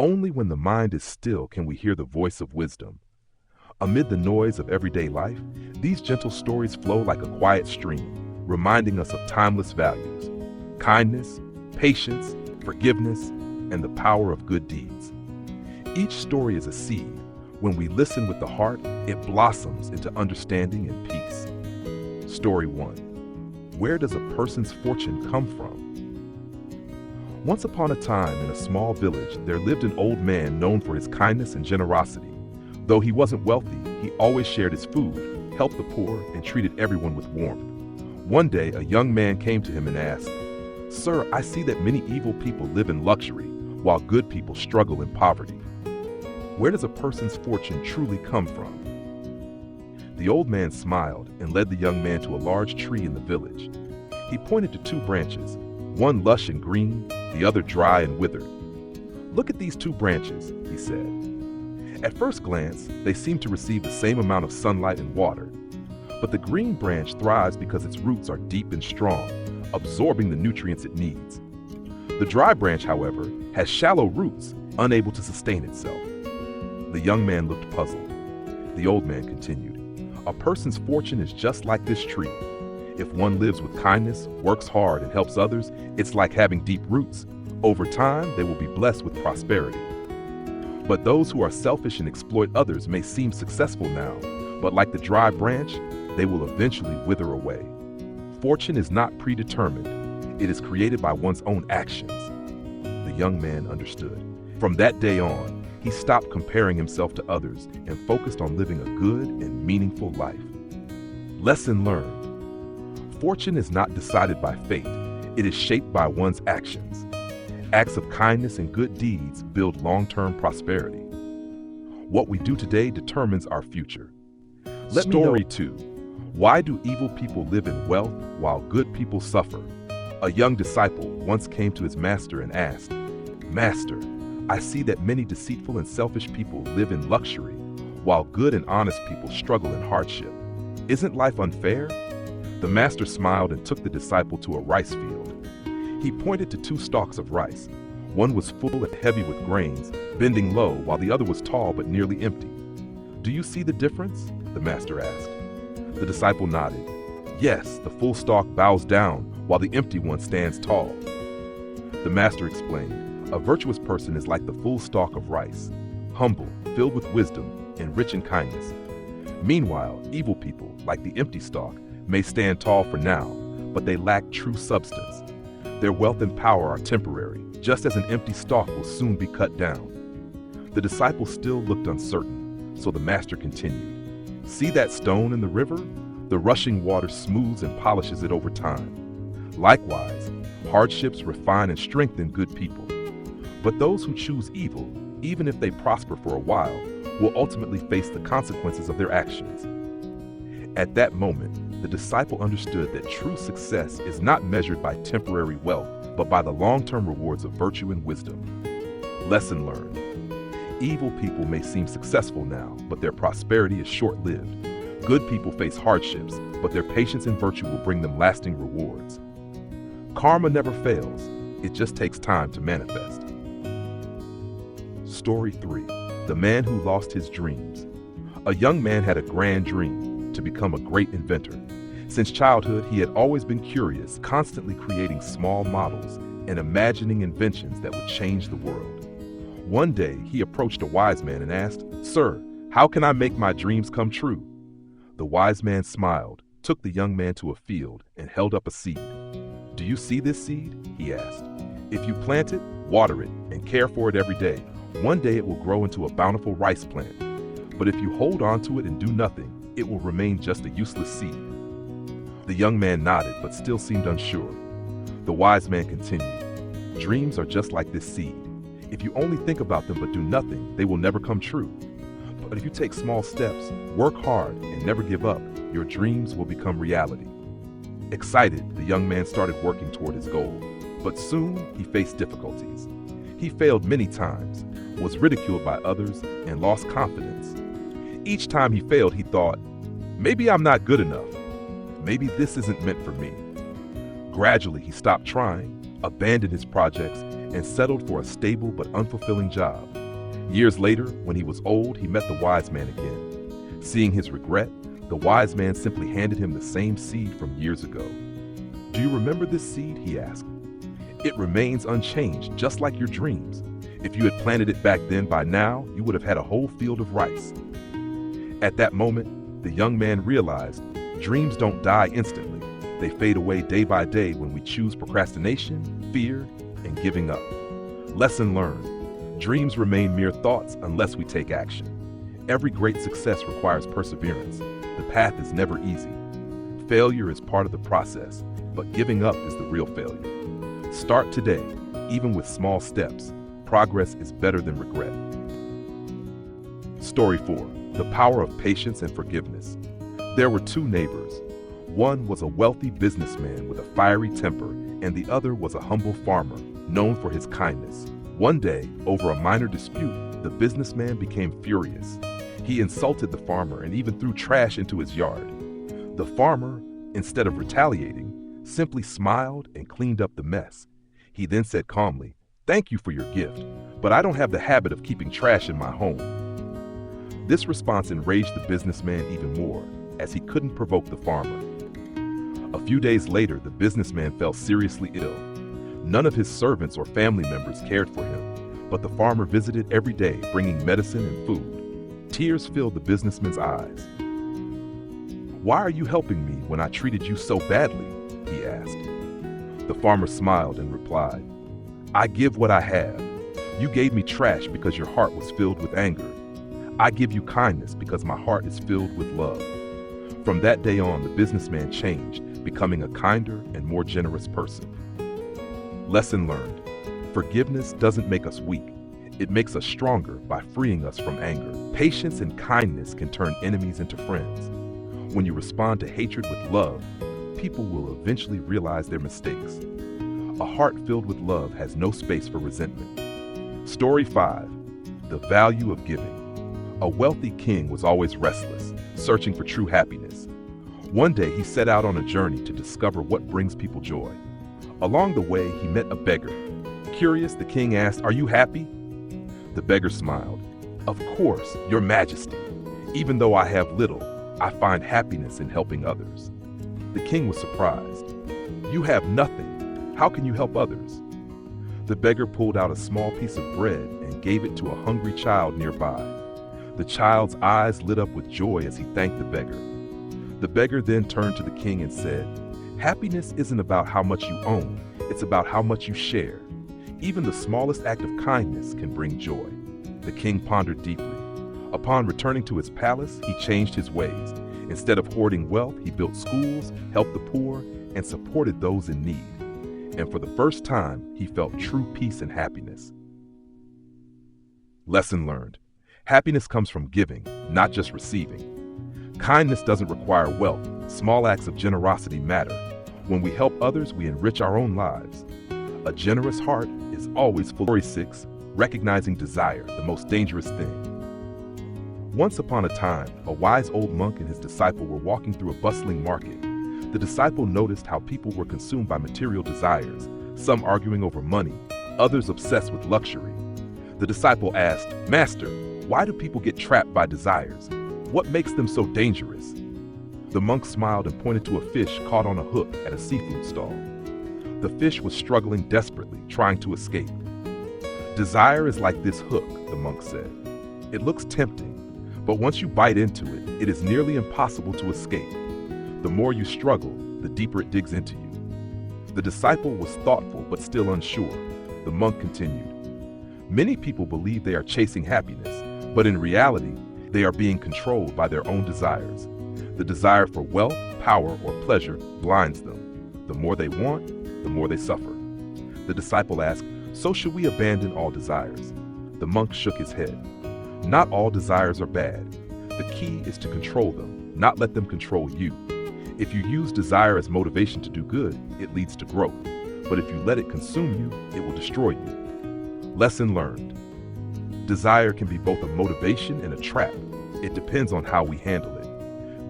Only when the mind is still can we hear the voice of wisdom. Amid the noise of everyday life, these gentle stories flow like a quiet stream, reminding us of timeless values: kindness, patience, forgiveness, and the power of good deeds. Each story is a seed. When we listen with the heart, it blossoms into understanding and peace. Story 1. Where does a person's fortune come from? Once upon a time, in a small village, there lived an old man known for his kindness and generosity. Though he wasn't wealthy, he always shared his food, helped the poor, and treated everyone with warmth. One day, a young man came to him and asked, "Sir, I see that many evil people live in luxury, while good people struggle in poverty. Where does a person's fortune truly come from?" The old man smiled and led the young man to a large tree in the village. He pointed to two branches, one lush and green, the other dry and withered. "Look at these two branches," he said. At first glance, they seem to receive the same amount of sunlight and water. But the green branch thrives because its roots are deep and strong, absorbing the nutrients it needs. The dry branch, however, has shallow roots, unable to sustain itself. The young man looked puzzled. The old man continued, "A person's fortune is just like this tree. If one lives with kindness, works hard, and helps others, it's like having deep roots. Over time, they will be blessed with prosperity. But those who are selfish and exploit others may seem successful now, but like the dry branch, they will eventually wither away. Fortune is not predetermined. It is created by one's own actions." The young man understood. From that day on, he stopped comparing himself to others and focused on living a good and meaningful life. Lesson learned. Fortune is not decided by fate. It is shaped by one's actions. Acts of kindness and good deeds build long-term prosperity. What we do today determines our future. Story 2. Why do evil people live in wealth while good people suffer? A young disciple once came to his master and asked, "Master, I see that many deceitful and selfish people live in luxury, while good and honest people struggle in hardship. Isn't life unfair?" The master smiled and took the disciple to a rice field. He pointed to two stalks of rice. One was full and heavy with grains, bending low, while the other was tall but nearly empty. "Do you see the difference?" the master asked. The disciple nodded. "Yes, the full stalk bows down, while the empty one stands tall." The master explained, "A virtuous person is like the full stalk of rice, humble, filled with wisdom, and rich in kindness. Meanwhile, evil people, like the empty stalk, may stand tall for now, but they lack true substance. Their wealth and power are temporary, just as an empty stalk will soon be cut down." The disciple still looked uncertain, so the master continued, "See that stone in the river? The rushing water smooths and polishes it over time. Likewise, hardships refine and strengthen good people. But those who choose evil, even if they prosper for a while, will ultimately face the consequences of their actions." At that moment, the disciple understood that true success is not measured by temporary wealth, but by the long-term rewards of virtue and wisdom. Lesson learned. Evil people may seem successful now, but their prosperity is short-lived. Good people face hardships, but their patience and virtue will bring them lasting rewards. Karma never fails. It just takes time to manifest. Story 3. The Man Who Lost His Dreams. A young man had a grand dream: to become a great inventor. Since childhood, he had always been curious, constantly creating small models and imagining inventions that would change the world. One day, he approached a wise man and asked, "Sir, how can I make my dreams come true?" The wise man smiled, took the young man to a field, and held up a seed. "Do you see this seed?" he asked. "If you plant it, water it, and care for it every day, one day it will grow into a bountiful rice plant. But if you hold on to it and do nothing, it will remain just a useless seed." The young man nodded, but still seemed unsure. The wise man continued, "Dreams are just like this seed. If you only think about them but do nothing, they will never come true. But if you take small steps, work hard, and never give up, your dreams will become reality." Excited, the young man started working toward his goal. But soon, he faced difficulties. He failed many times, was ridiculed by others, and lost confidence. Each time he failed, he thought, "Maybe I'm not good enough. Maybe this isn't meant for me." Gradually, he stopped trying, abandoned his projects, and settled for a stable but unfulfilling job. Years later, when he was old, he met the wise man again. Seeing his regret, the wise man simply handed him the same seed from years ago. "Do you remember this seed?" he asked. "It remains unchanged, just like your dreams. If you had planted it back then, by now, you would have had a whole field of rice." At that moment, the young man realized dreams don't die instantly. They fade away day by day when we choose procrastination, fear, and giving up. Lesson learned. Dreams remain mere thoughts unless we take action. Every great success requires perseverance. The path is never easy. Failure is part of the process, but giving up is the real failure. Start today, even with small steps. Progress is better than regret. Story 4. The power of patience and forgiveness. There were two neighbors. One was a wealthy businessman with a fiery temper, and the other was a humble farmer, known for his kindness. One day, over a minor dispute, the businessman became furious. He insulted the farmer and even threw trash into his yard. The farmer, instead of retaliating, simply smiled and cleaned up the mess. He then said calmly, "Thank you for your gift, but I don't have the habit of keeping trash in my home." This response enraged the businessman even more, as he couldn't provoke the farmer. A few days later, the businessman fell seriously ill. None of his servants or family members cared for him, but the farmer visited every day, bringing medicine and food. Tears filled the businessman's eyes. "Why are you helping me when I treated you so badly?" he asked. The farmer smiled and replied, "I give what I have. You gave me trash because your heart was filled with anger. I give you kindness because my heart is filled with love." From that day on, the businessman changed, becoming a kinder and more generous person. Lesson learned. Forgiveness doesn't make us weak. It makes us stronger by freeing us from anger. Patience and kindness can turn enemies into friends. When you respond to hatred with love, people will eventually realize their mistakes. A heart filled with love has no space for resentment. Story 5. The value of giving. A wealthy king was always restless, searching for true happiness. One day he set out on a journey to discover what brings people joy. Along the way, he met a beggar. Curious, the king asked, "Are you happy?" The beggar smiled. "Of course, your majesty. Even though I have little, I find happiness in helping others." The king was surprised. "You have nothing. How can you help others?" The beggar pulled out a small piece of bread and gave it to a hungry child nearby. The child's eyes lit up with joy as he thanked the beggar. The beggar then turned to the king and said, "Happiness isn't about how much you own, it's about how much you share. Even the smallest act of kindness can bring joy." The king pondered deeply. Upon returning to his palace, he changed his ways. Instead of hoarding wealth, he built schools, helped the poor, and supported those in need. And for the first time, he felt true peace and happiness. Lesson learned. Happiness comes from giving, not just receiving. Kindness doesn't require wealth. Small acts of generosity matter. When we help others, we enrich our own lives. A generous heart is always full. Story 6. Recognizing desire, the most dangerous thing. Once upon a time, a wise old monk and his disciple were walking through a bustling market. The disciple noticed how people were consumed by material desires, some arguing over money, others obsessed with luxury. The disciple asked, "Master, why do people get trapped by desires? What makes them so dangerous?" The monk smiled and pointed to a fish caught on a hook at a seafood stall. The fish was struggling desperately, trying to escape. "Desire is like this hook," the monk said. "It looks tempting, but once you bite into it, it is nearly impossible to escape. The more you struggle, the deeper it digs into you." The disciple was thoughtful but still unsure. The monk continued, "Many people believe they are chasing happiness, but in reality, they are being controlled by their own desires. The desire for wealth, power, or pleasure blinds them. The more they want, the more they suffer." The disciple asked, "So should we abandon all desires?" The monk shook his head. "Not all desires are bad. The key is to control them, not let them control you. If you use desire as motivation to do good, it leads to growth. But if you let it consume you, it will destroy you." Lesson learned. Desire can be both a motivation and a trap. It depends on how we handle it.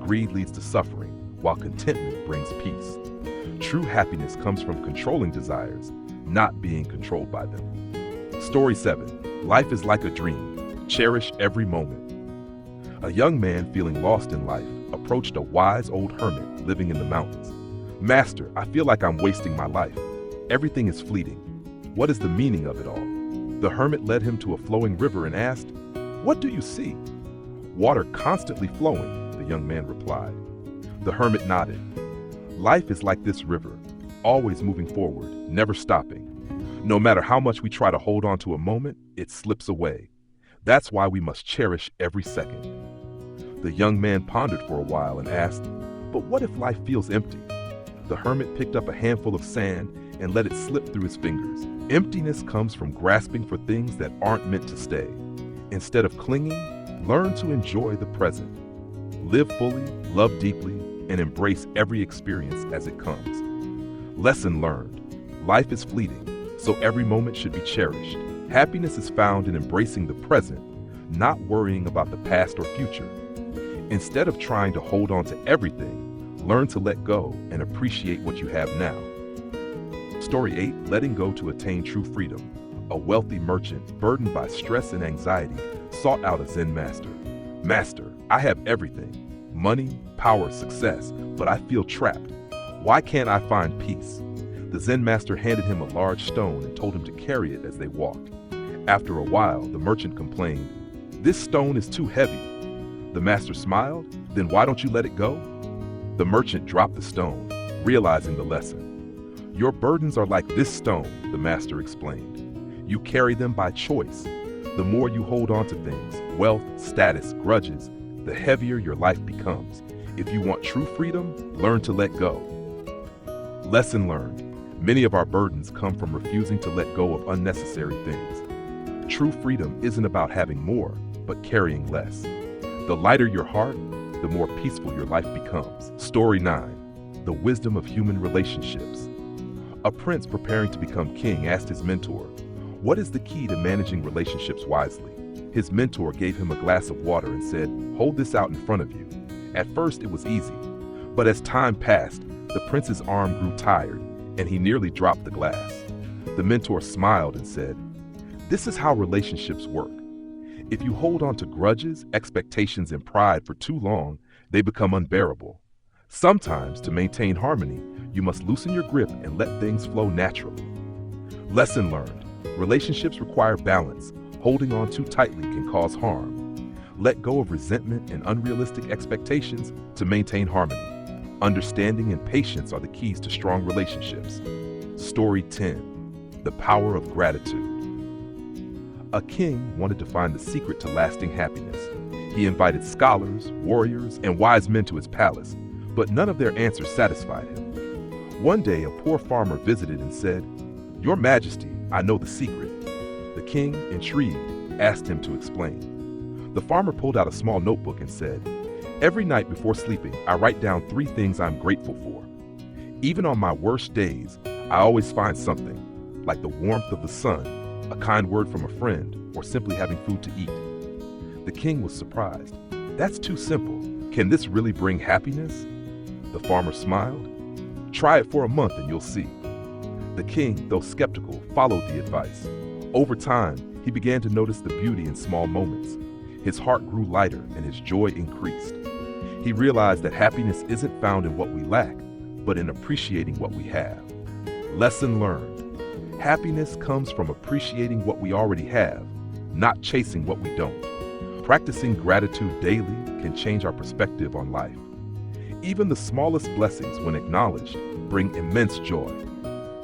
Greed leads to suffering, while contentment brings peace. True happiness comes from controlling desires, not being controlled by them. Story 7. Life is like a dream. Cherish every moment. A young man feeling lost in life approached a wise old hermit living in the mountains. Master, I feel like I'm wasting my life. Everything is fleeting. What is the meaning of it all? The hermit led him to a flowing river and asked, "What do you see?" "Water constantly flowing," the young man replied. The hermit nodded. Life is like this river, always moving forward, never stopping. No matter how much we try to hold on to a moment, it slips away. That's why we must cherish every second. The young man pondered for a while and asked, "But what if life feels empty?" The hermit picked up a handful of sand and let it slip through his fingers. Emptiness comes from grasping for things that aren't meant to stay. Instead of clinging, learn to enjoy the present. Live fully, love deeply, and embrace every experience as it comes. Lesson learned. Life is fleeting, so every moment should be cherished. Happiness is found in embracing the present, not worrying about the past or future. Instead of trying to hold on to everything, learn to let go and appreciate what you have now. Story 8. Letting go to attain true freedom. A wealthy merchant, burdened by stress and anxiety, sought out a Zen master. "Master, I have everything. Money, power, success, but I feel trapped. Why can't I find peace?" The Zen master handed him a large stone and told him to carry it as they walked. After a while, the merchant complained, "This stone is too heavy." The master smiled. "Then why don't you let it go?" The merchant dropped the stone, realizing the lesson. "Your burdens are like this stone," the master explained. "You carry them by choice. The more you hold on to things, wealth, status, grudges, the heavier your life becomes. If you want true freedom, learn to let go." Lesson learned. Many of our burdens come from refusing to let go of unnecessary things. True freedom isn't about having more, but carrying less. The lighter your heart, the more peaceful your life becomes. Story 9. The wisdom of human relationships. A prince preparing to become king asked his mentor, "What is the key to managing relationships wisely?" His mentor gave him a glass of water and said, "Hold this out in front of you." At first it was easy, but as time passed, the prince's arm grew tired and he nearly dropped the glass. The mentor smiled and said, "This is how relationships work. If you hold on to grudges, expectations, and pride for too long, they become unbearable. Sometimes, to maintain harmony, you must loosen your grip and let things flow naturally." Lesson learned. Relationships require balance. Holding on too tightly can cause harm. Let go of resentment and unrealistic expectations to maintain harmony. Understanding and patience are the keys to strong relationships. Story 10. The power of gratitude. A king wanted to find the secret to lasting happiness. He invited scholars, warriors, and wise men to his palace, but none of their answers satisfied him. One day, a poor farmer visited and said, "Your Majesty, I know the secret." The king, intrigued, asked him to explain. The farmer pulled out a small notebook and said, "Every night before sleeping, I write down 3 things I'm grateful for. Even on my worst days, I always find something, like the warmth of the sun, a kind word from a friend, or simply having food to eat." The king was surprised. "That's too simple. Can this really bring happiness?" The farmer smiled. "Try it for a month and you'll see." The king, though skeptical, followed the advice. Over time, he began to notice the beauty in small moments. His heart grew lighter and his joy increased. He realized that happiness isn't found in what we lack, but in appreciating what we have. Lesson learned. Happiness comes from appreciating what we already have, not chasing what we don't. Practicing gratitude daily can change our perspective on life. Even the smallest blessings, when acknowledged, bring immense joy.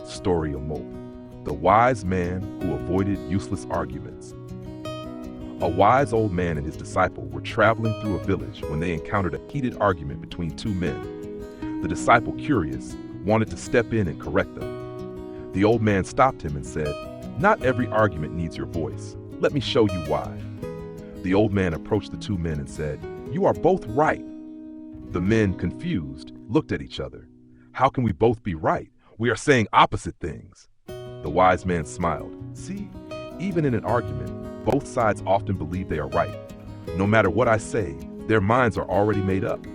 Story of Mope. The wise man who avoided useless arguments. A wise old man and his disciple were traveling through a village when they encountered a heated argument between 2 men. The disciple, curious, wanted to step in and correct them. The old man stopped him and said, "Not every argument needs your voice. Let me show you why." The old man approached the 2 men and said, "You are both right." The men, confused, looked at each other. "How can we both be right? We are saying opposite things." The wise man smiled. "See, even in an argument, both sides often believe they are right. No matter what I say, their minds are already made up."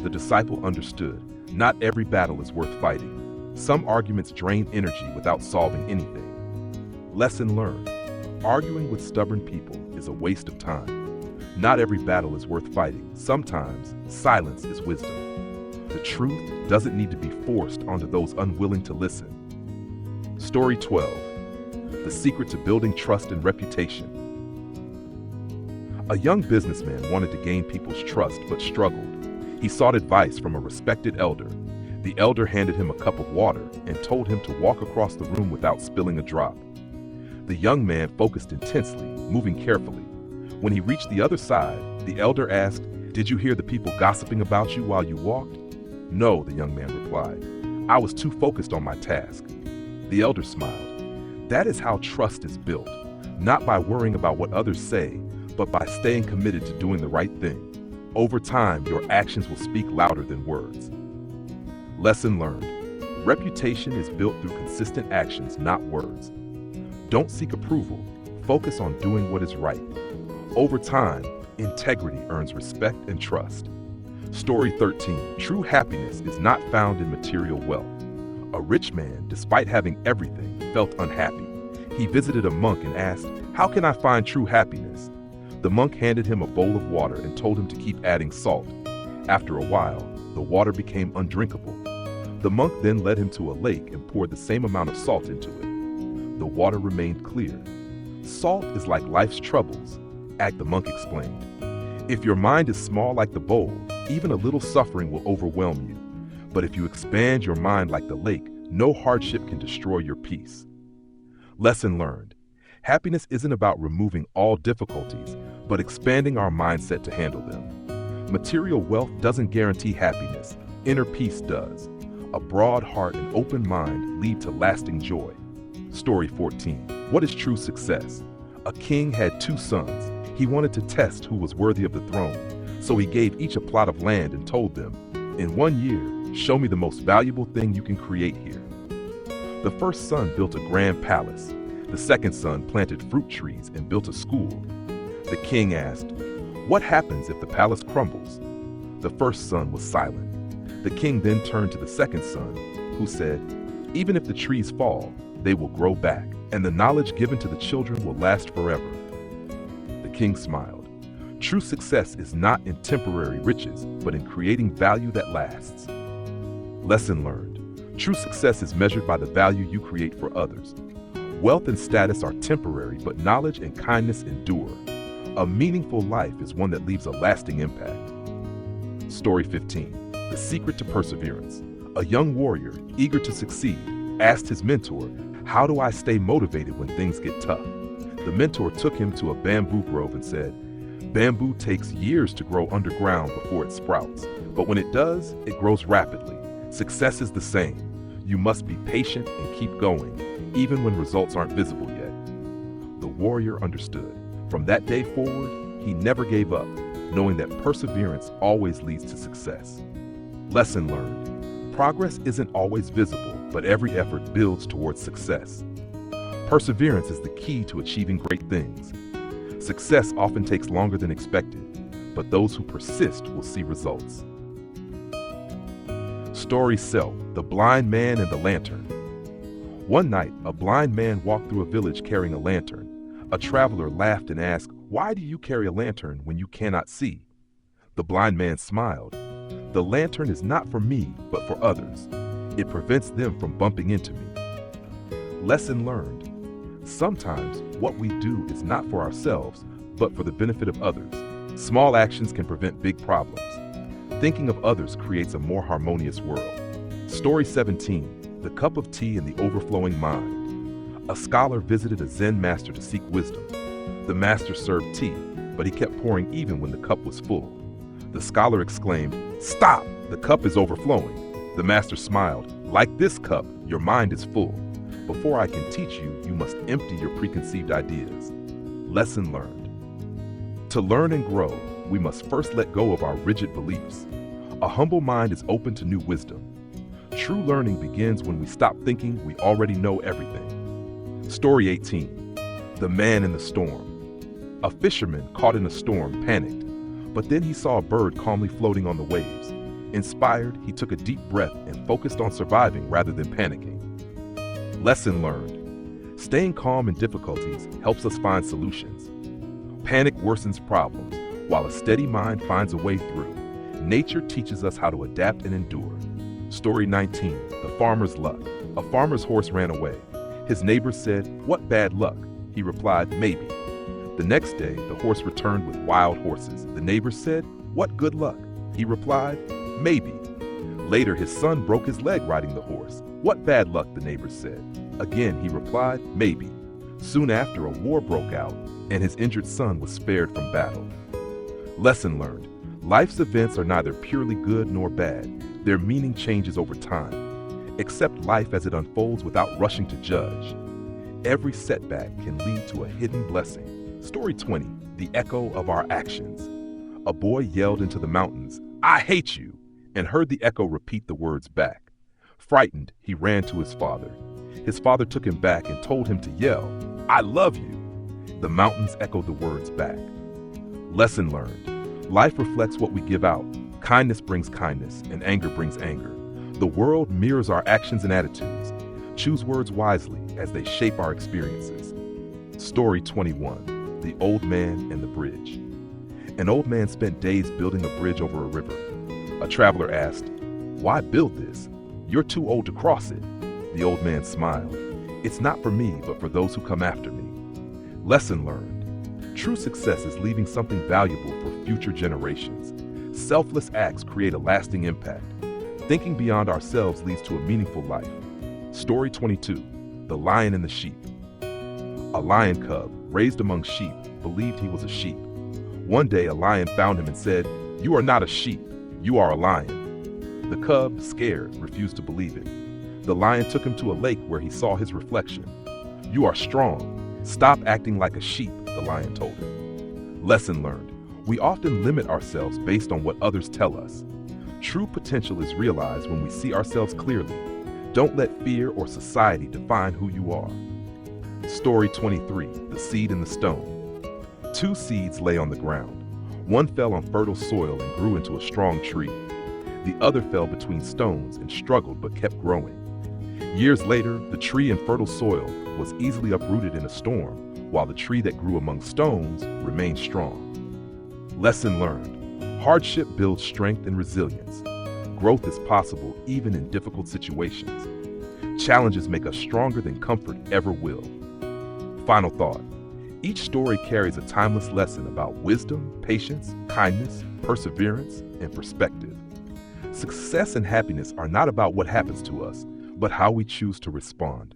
The disciple understood. Not every battle is worth fighting. Some arguments drain energy without solving anything. Lesson learned. Arguing with stubborn people is a waste of time. Not every battle is worth fighting. Sometimes, silence is wisdom. The truth doesn't need to be forced onto those unwilling to listen. Story 12. The secret to building trust and reputation. A young businessman wanted to gain people's trust but struggled. He sought advice from a respected elder. The elder handed him a cup of water and told him to walk across the room without spilling a drop. The young man focused intensely, moving carefully. When he reached the other side, the elder asked, "Did you hear the people gossiping about you while you walked?" "No," the young man replied. "I was too focused on my task." The elder smiled. That is how trust is built, not by worrying about what others say, but by staying committed to doing the right thing. Over time, your actions will speak louder than words. Lesson learned. Reputation is built through consistent actions, not words. Don't seek approval. Focus on doing what is right. Over time, integrity earns respect and trust. Story 13. True happiness is not found in material wealth. A rich man, despite having everything, felt unhappy. He visited a monk and asked, "How can I find true happiness?" The monk handed him a bowl of water and told him to keep adding salt. After a while, the water became undrinkable. The monk then led him to a lake and poured the same amount of salt into it. The water remained clear. Salt is like life's troubles, the monk explained. If your mind is small like the bowl, even a little suffering will overwhelm you. But if you expand your mind like the lake, no hardship can destroy your peace. Lesson learned. Happiness isn't about removing all difficulties, but expanding our mindset to handle them. Material wealth doesn't guarantee happiness. Inner peace does. A broad heart and open mind lead to lasting joy. Story 14. What is true success? A king had 2 sons. He wanted to test who was worthy of the throne, so he gave each a plot of land and told them, "In 1 year, show me the most valuable thing you can create here." The first son built a grand palace. The second son planted fruit trees and built a school. The king asked, "What happens if the palace crumbles?" The first son was silent. The king then turned to the second son, who said, "Even if the trees fall, they will grow back, and the knowledge given to the children will last forever." The king smiled. True success is not in temporary riches, but in creating value that lasts. Lesson learned. True success is measured by the value you create for others. Wealth and status are temporary, but knowledge and kindness endure. A meaningful life is one that leaves a lasting impact. Story 15. The secret to perseverance. A young warrior, eager to succeed, asked his mentor, "How do I stay motivated when things get tough?" The mentor took him to a bamboo grove and said, "Bamboo takes years to grow underground before it sprouts, but when it does, it grows rapidly. Success is the same. You must be patient and keep going, even when results aren't visible yet." The warrior understood. From that day forward, he never gave up, knowing that perseverance always leads to success. Lesson learned. Progress isn't always visible, but every effort builds towards success. Perseverance is the key to achieving great things. Success often takes longer than expected, but those who persist will see results. Story 7. The Blind Man and the Lantern. One night, a blind man walked through a village carrying a lantern. A traveler laughed and asked, "Why do you carry a lantern when you cannot see?" The blind man smiled. "The lantern is not for me, but for others. It prevents them from bumping into me." Lesson learned. Sometimes what we do is not for ourselves, but for the benefit of others. Small actions can prevent big problems. Thinking of others creates a more harmonious world. Story 17. The Cup of Tea and the Overflowing Mind. A scholar visited a Zen master to seek wisdom. The master served tea, but he kept pouring even when the cup was full. The scholar exclaimed, "Stop! The cup is overflowing." The master smiled. "Like this cup, your mind is full. Before I can teach you, you must empty your preconceived ideas." Lesson learned. To learn and grow, we must first let go of our rigid beliefs. A humble mind is open to new wisdom. True learning begins when we stop thinking we already know everything. Story 18. The Man in the Storm. A fisherman caught in a storm panicked, but then he saw a bird calmly floating on the waves. Inspired, he took a deep breath and focused on surviving rather than panicking. Lesson learned. Staying calm in difficulties helps us find solutions. Panic worsens problems, while a steady mind finds a way through. Nature teaches us how to adapt and endure. Story 19, The Farmer's Luck. A farmer's horse ran away. His neighbors said, "What bad luck?" He replied, "Maybe." The next day, the horse returned with wild horses. The neighbors said, "What good luck?" He replied, "Maybe." Later, his son broke his leg riding the horse. "What bad luck?" the neighbors said. Again, he replied, "Maybe." Soon after, a war broke out, and his injured son was spared from battle. Lesson learned. Life's events are neither purely good nor bad. Their meaning changes over time. Accept life as it unfolds without rushing to judge. Every setback can lead to a hidden blessing. Story 20, The Echo of Our Actions. A boy yelled into the mountains, "I hate you," and heard the echo repeat the words back. Frightened, he ran to his father. His father took him back and told him to yell, "I love you." The mountains echoed the words back. Lesson learned. Life reflects what we give out. Kindness brings kindness, and anger brings anger. The world mirrors our actions and attitudes. Choose words wisely as they shape our experiences. Story 21, The Old Man and the Bridge. An old man spent days building a bridge over a river. A traveler asked, "Why build this? You're too old to cross it." The old man smiled. "It's not for me, but for those who come after me." Lesson learned. True success is leaving something valuable for future generations. Selfless acts create a lasting impact. Thinking beyond ourselves leads to a meaningful life. Story 22, The Lion and the Sheep. A lion cub, raised among sheep, believed he was a sheep. One day a lion found him and said, "You are not a sheep, you are a lion." The cub, scared, refused to believe it. The lion took him to a lake where he saw his reflection. "You are strong. Stop acting like a sheep," the lion told him. Lesson learned. We often limit ourselves based on what others tell us. True potential is realized when we see ourselves clearly. Don't let fear or society define who you are. Story 23, The Seed and the Stone. Two seeds lay on the ground. One fell on fertile soil and grew into a strong tree. The other fell between stones and struggled but kept growing. Years later, the tree in fertile soil was easily uprooted in a storm, while the tree that grew among stones remained strong. Lesson learned. Hardship builds strength and resilience. Growth is possible even in difficult situations. Challenges make us stronger than comfort ever will. Final thought. Each story carries a timeless lesson about wisdom, patience, kindness, perseverance, and perspective. Success and happiness are not about what happens to us, but how we choose to respond.